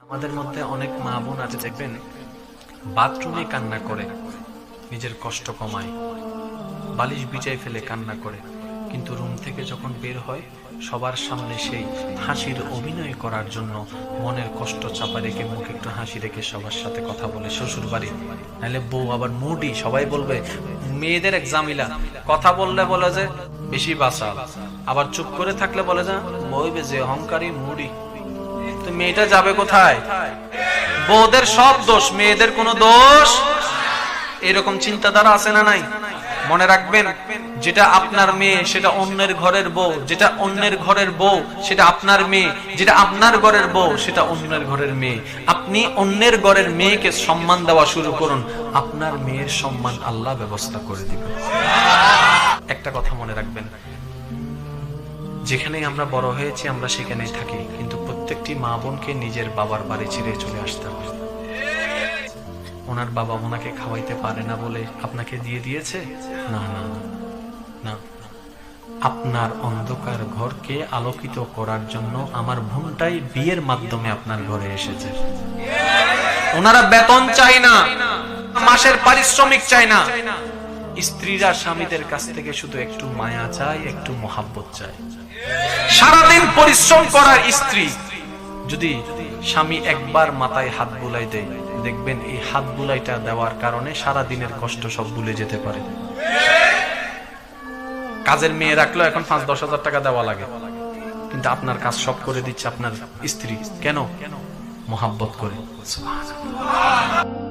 আমাদের মধ্যে অনেক মা বোন আছে দেখবেন বাথরুমে কান্না করে, নিজের কষ্ট কমায়, বালিশ বিছাই ফেলে কান্না করে, কিন্তু রুম থেকে যখন বের হয় সবার সামনে সেই হাসির অভিনয় করার জন্য মনের কষ্ট চাপা রেখে মুখে একটু হাসি রেখে সবার সাথে কথা বলে শ্বশুর বাড়ি। নাহলে বউ আবার মুডি, সবাই বলবে মেয়েদের এক জামিলা, কথা বললে বলে যে বেশি বাঁচা, আবার চুপ করে থাকলে বলে যে বইবে যে অহংকারী মুডি। তো মেয়েটা যাবে কোথায়? বউদের সব দোষ, মেয়েদের কোনো দোষ। এরকম চিন্তাধারা আছে না নাই? মনে রাখবেন, যেটা আপনার মেয়ে সেটা অন্যের ঘরের বউ, যেটা অন্যের ঘরের বউ সেটা আপনার মেয়ে, যেটা আপনার ঘরের বউ সেটা অন্যের ঘরের মেয়ে। আপনি অন্যের ঘরের মেয়েকে সম্মান দেওয়া শুরু করুন, আপনার মেয়ের সম্মান আল্লাহ ব্যবস্থা করে দিবেন। একটা কথা মনে রাখবেন, যেখানেই আমরা বড় হয়েছি আমরা সেখানেই থাকি, কিন্তু প্রত্যেকটি মা বোনকে নিজের বাবার বাড়ি ছেড়ে চলে আসতে হবে। ওনার বাবা ওনাকে খাওয়াইতে পারে না বলে আপনাকে দিয়ে দিয়েছে? না না না, আপনার অন্ধকার ঘরকে আলোকিত করার জন্য আমার বোনটাই বিয়ের মাধ্যমে আপনার ঘরে এসেছে। ওনারা বেতন চায় না, মাসের পারিশ্রমিক চায় না। স্ত্রীরা স্বামীদের কাছ থেকে শুধু একটু মায়া চায়, একটু মহাব্বত চায়। সারাদিন পরিশ্রম করার স্ত্রী যদি স্বামী একবার মাথায় হাত বুলাই দেয়, দেখবেন এই হাত বুলাইটা দেওয়ার কারণে সারা দিনের কষ্ট সব ভুলে যেতে পারে। কাজের মেয়ে রাখলো, এখন 5-10 হাজার টাকা দেওয়া লাগে, কিন্তু আপনার কাজ সব করে দিচ্ছে আপনার স্ত্রী। কেন? মহাব্বত করে। সুবহানাল্লাহ।